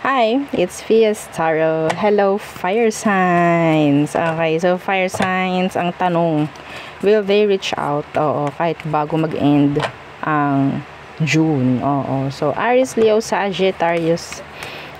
Hi, it's Fias Tarot. Hello, fire signs. Okay, so fire signs, ang tanong, will they reach out? Oo, kahit bago mag-end ang June. Oo, so Aries, Leo, Sagittarius.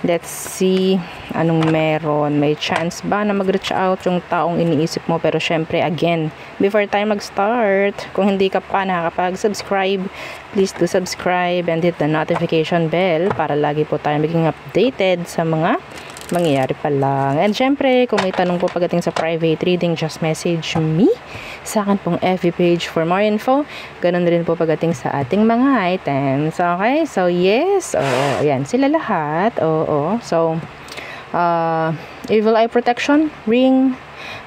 Let's see anong meron. May chance ba na mag-reach out yung taong iniisip mo? Pero syempre, again, before tayo mag-start, kung hindi ka pa nakakapag-subscribe, please do subscribe and hit the notification bell para lagi po tayo maging updated sa mga mangyayari pa lang. And syempre, kung may tanong po pagdating sa private reading, just message me sa akin pong FB page for more info. Ganun rin po pagdating sa ating mga items. Okay? So, yes. Oo, ayan. Sila lahat. Oo. So, evil eye protection, ring,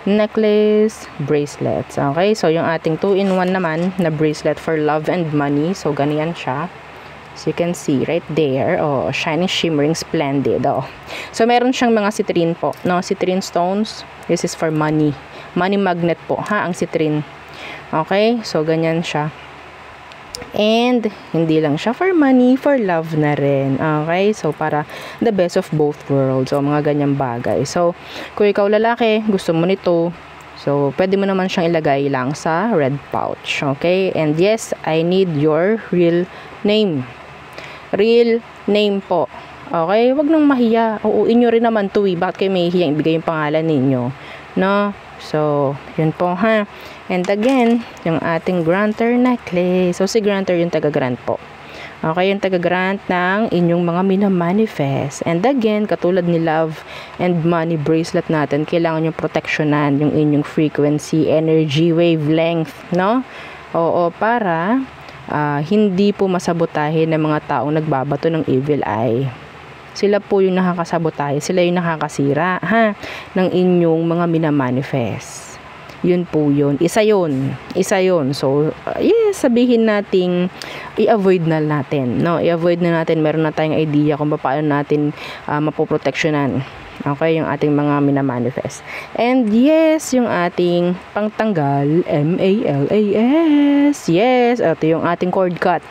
necklace, bracelets. Okay? So, yung ating 2-in-1 naman na bracelet for love and money. So, ganyan siya. So, you can see right there. Oh, shining, shimmering, splendid. Oh. So, meron siyang mga citrine po. No? Citrine stones. This is for money. Money magnet po. Ha? Ang citrine. Okay? So, ganyan siya. And, hindi lang siya for money, for love na rin. Okay? So, para the best of both worlds. So, mga ganyang bagay. So, kung ikaw lalaki, gusto mo nito, so, pwede mo naman siyang ilagay lang sa red pouch. Okay? And yes, I need your real name. Real name po. Okay? Wag nang mahiya. Uuin nyo rin naman to eh. Bakit kayo mahihiyang ibigay yung pangalan ninyo? No? So, yun po ha. And again, yung ating granter necklace. So, si granter yung taga-grant po. Okay? Yung taga-grant ng inyong mga minamanifest. And again, katulad ni love and money bracelet natin, kailangan yung protectionan yung inyong frequency, energy, wavelength. No? Oo, para hindi po masabotahin ng mga taong nagbabato ng evil eye. Sila po yung nakakasabotahe, sila yung nakakasira ha, ng inyong mga minamanifest. Yun po yun. Isa yun. So, yes, sabihin nating i-avoid na natin. No? I-avoid na natin. Meron na tayong idea kung paano natin mapoproteksyonan. Okay, yung ating mga minamanifest. And yes, yung ating pangtanggal, MALAS. Yes, ito yung ating cord cut.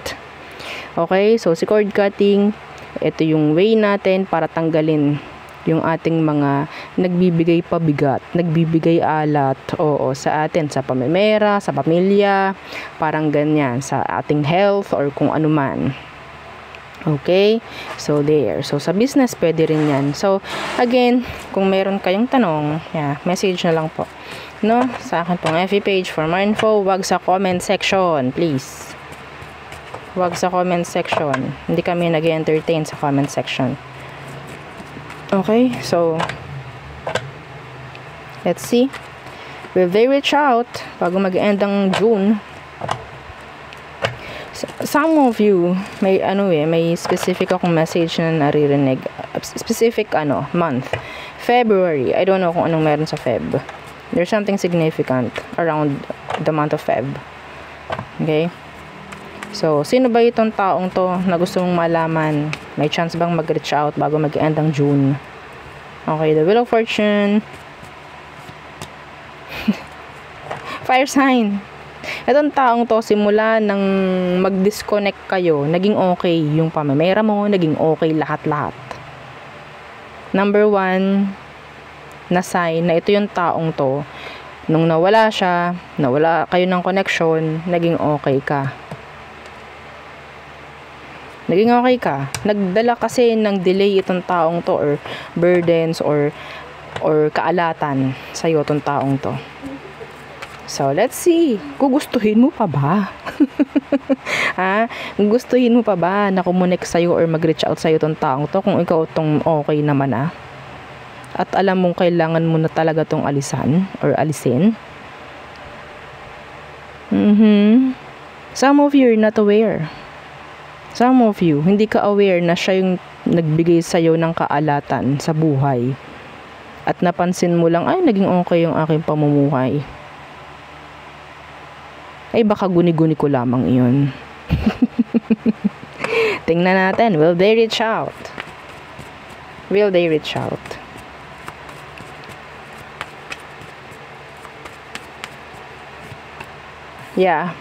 Okay, so si cord cutting, ito yung way natin para tanggalin yung ating mga nagbibigay pabigat, nagbibigay alat, oo, sa atin, sa pamimera, sa pamilya, parang ganyan, sa ating health or kung ano man. Okay? So, there. So, sa business, pwede rin yan. So, again, kung meron kayong tanong, yeah, message na lang po. No? Sa akin pong FB page for more info, wag sa comment section, please. Wag sa comment section. Hindi kami nag-entertain sa comment section. Okay? So, let's see. Will they reach out bago mag-end ang June? Some of you may may specific akong message na naririnig, specific month, February. I don't know kung anong meron sa Feb. There's something significant around the month of Feb. Okay? So, sino ba itong taong to na gusto mong malaman? May chance bang mag-reach out bago mag-end ang June? Okay, the Wheel of Fortune. Fire sign. Itong taong to, simula nang mag-disconnect kayo, naging okay yung pamamera mo, naging okay lahat-lahat. Number 1 na sign na ito yung taong to, nung nawala siya, nawala kayo ng connection, naging okay ka. Naging okay ka. Nagdala kasi ng delay itong taong to, or burdens, or kaalatan sa'yo itong taong to. So, let's see. Gugustuhin mo pa ba? Ha? Gugustuhin mo pa ba na kumonek sa'yo or mag-reach out sa'yo tong taong to kung ikaw tong okay naman At alam mong kailangan mo na talaga tong alisan or alisin? Some of you are not aware. Some of you, hindi ka aware na siya yung nagbigay sa'yo ng kaalatan sa buhay. At napansin mo lang, ay, naging okay yung aking pamumuhay. Ay, baka guni-guni ko lamang iyon. Tingnan natin. Will they reach out? Will they reach out? Yeah.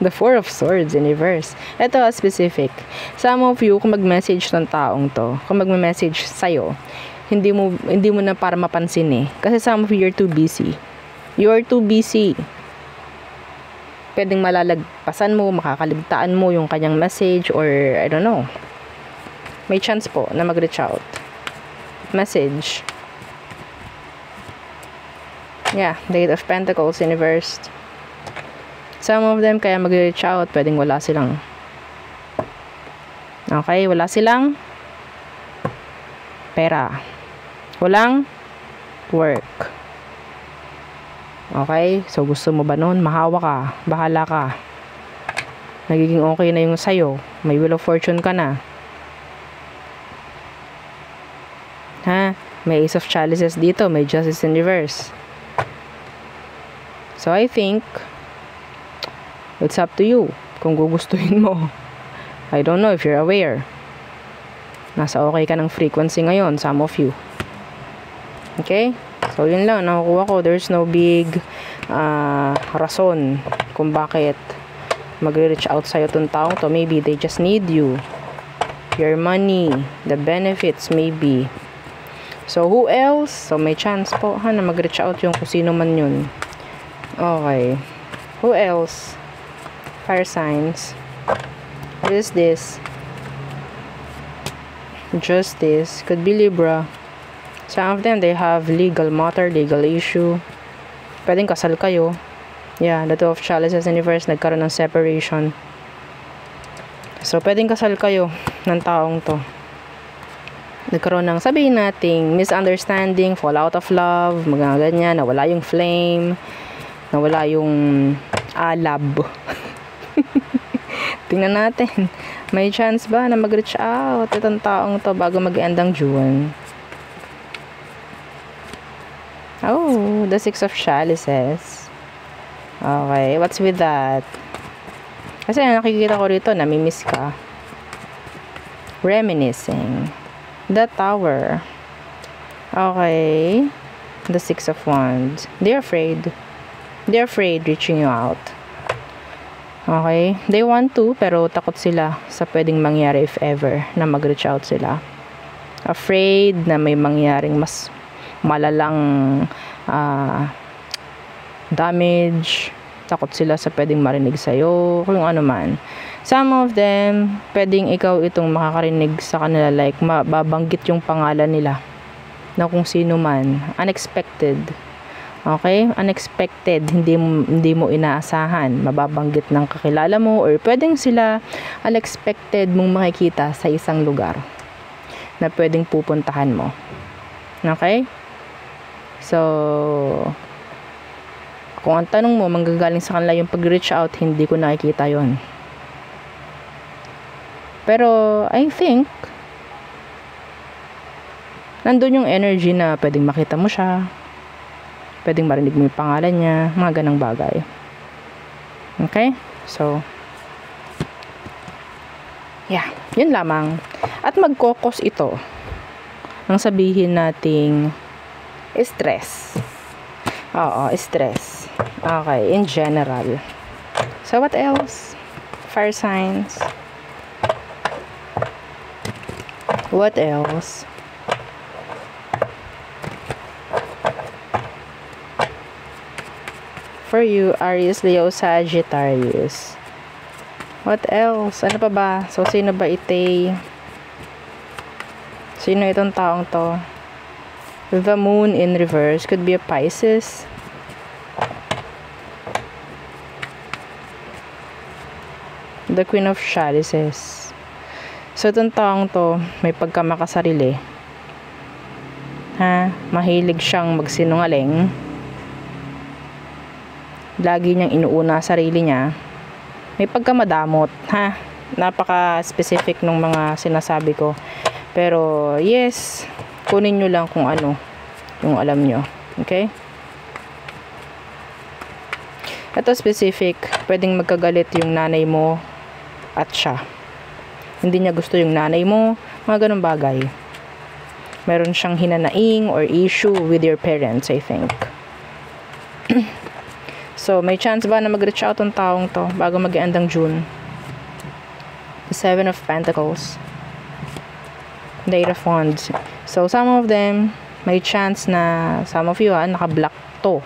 The Four of Swords in reverse. Ito, specific. Some of you, kung mag-message ng taong to, kung mag-message sa'yo, hindi mo na para mapansin eh. Kasi some of you, you're too busy. You're too busy. Pwedeng malalagpasan mo, makakaligtaan mo yung kanyang message, or I don't know. May chance po na mag-reach out. Message. Yeah, the Eight of Pentacles in reverse. Some of them kaya mag-reach out, pwedeng wala silang. Okay, wala silang pera. Walang work. Okay, so gusto mo ba nun? Mahawa ka, bahala ka. Nagiging okay na yung sayo. May Wheel of Fortune ka na. Ha? May Ace of Chalices dito, may Justice in reverse. So I think it's up to you kung gugustuhin mo. I don't know if you're aware. Nasa okay ka ng frequency ngayon, some of you. Okay? So, yun lang. Nakukuha ko. There's no big rason kung bakit magre-reach out sa'yo itong taong to. Maybe they just need you. Your money. The benefits, maybe. So, who else? So, may chance po na mag-reach out yung kung sino man yun. Okay. Who else? Fire signs. What is this? Justice. Could be Libra. Some of them, they have legal matter, legal issue. Pwedeng kasal kayo. Yeah, the Two of Chalices in reverse, nagkaroon ng separation. So, pwedeng kasal kayo ng taong to. Nagkaroon ng, sabihin nating, misunderstanding, fall out of love, mga ganyan, nawala yung flame, nawala yung alab. Tingnan natin. May chance ba na mag-reach out itong taong to bago mag-end ang June? Oh, the Six of Chalices. Okay, what's with that? Kasi nakikita ko rito, namimiss ka. Reminiscing. The Tower. Okay. The Six of Wands. They're afraid. They're afraid reaching you out. Okay? They want to, pero takot sila sa pwedeng mangyari if ever na mag-reach out sila. Afraid na may mangyaring mas malalang damage. Takot sila sa pwedeng marinig sa'yo, kung ano man. Some of them, pwedeng ikaw itong makakarinig sa kanila, like mababanggit yung pangalan nila na kung sino man. Unexpected. Okay? Unexpected. Hindi mo inaasahan. Mababanggit ng kakilala mo, or pwedeng sila unexpected mong makikita sa isang lugar na pwedeng pupuntahan mo. Okay? So, kung ang tanong mo, manggagaling sa kanila yung pag-reach out, hindi ko nakikita yon. Pero, I think, nandun yung energy na pwedeng makita mo siya, pwedeng marinig mo yung pangalan niya, mga ganang bagay. Okay? So, yeah, yun lamang. At mag-focus ito nang sabihin nating stress. Oo, stress. Okay, in general. So, what else? Fire signs. What else? For you, Aries, Leo, Sagittarius. What else? Ano pa ba? So, sino ba ite? Sino itong taong to? The Moon in reverse. Could be a Pisces. The Queen of Chalices. So, itong taong to, may pagkamakasarili. Ha? Mahilig siyang magsinungaling. Lagi niyang inuuna sarili niya. May pagkamadamot, ha? Napaka-specific nung mga sinasabi ko. Pero, yes, kunin nyo lang kung ano yung alam nyo. Okay? Ito specific, pwedeng magkagalit yung nanay mo at siya. Hindi niya gusto yung nanay mo, mga ganun bagay. Meron siyang hinanaing or issue with your parents, I think. So, may chance ba na mag-reach out ang taong to bago mag-end ang June? The Seven of Pentacles. The Eight of Wands. So, some of them, may chance na, some of you naka-block to.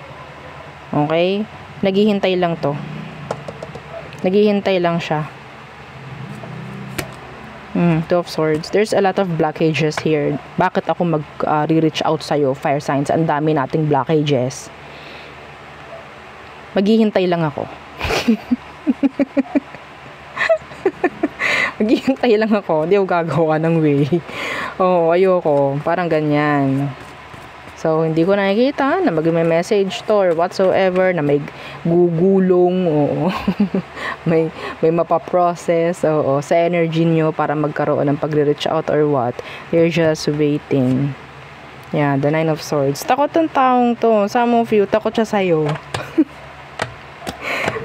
Okay? Naghihintay lang to. Naghihintay lang siya. Two of Swords. There's a lot of blockages here. Bakit ako mag-reach out sa'yo, fire signs? Ang dami nating blockages. Maghihintay lang ako. Maghihintay lang ako. Hindi ako gagawa ng way. Oo, ayoko. Parang ganyan. So, hindi ko nakikita na mag-message to or whatsoever, na may gugulong, oo. may mapaprocess, oo, sa energy nyo para magkaroon ng pagre-reach out or what. You're just waiting. Yeah, the Nine of Swords. Takot ang taong to. Some of you, takot siya sa'yo.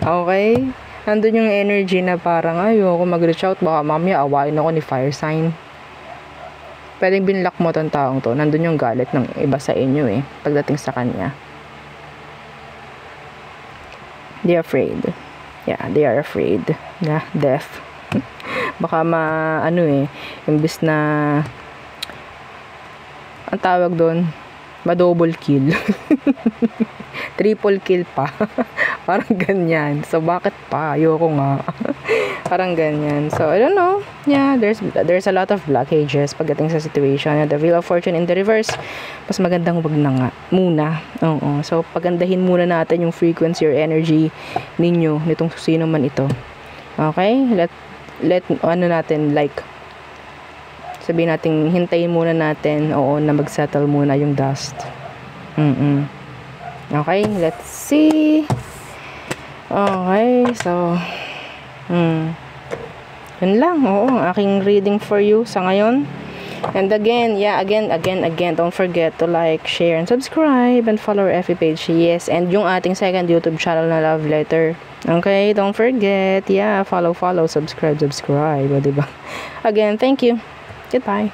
Okay? Nandun yung energy na parang, ayoko mag-reach out, baka mamaya awain ako ni fire sign. Pwedeng binlock mo tong taong to. Nandun yung galit ng iba sa inyo pagdating sa kanya. They're afraid. Yeah, they are afraid na death. Baka imbis na ang tawag doon, ma-double kill. Triple kill pa. Parang ganyan. So, bakit pa? Ayoko nga. Parang ganyan. So, I don't know. Yeah, there's a lot of blockages pagdating sa situation. The Wheel of Fortune in the reverse, mas magandang wag na nga. Muna. Oo. So, pagandahin muna natin yung frequency or energy ninyo, nitong sino man ito. Okay? Let natin, like, sabihin natin, hintayin muna natin, na mag-settle muna yung dust. Okay, let's see. Okay, so yun lang, ang aking reading for you sa ngayon. And again, don't forget to like, share, and subscribe, and follow our FB page. Yes, and yung ating second YouTube channel na Love Letter. Okay, don't forget. Yeah, follow, subscribe, o, diba? Again, thank you. Goodbye.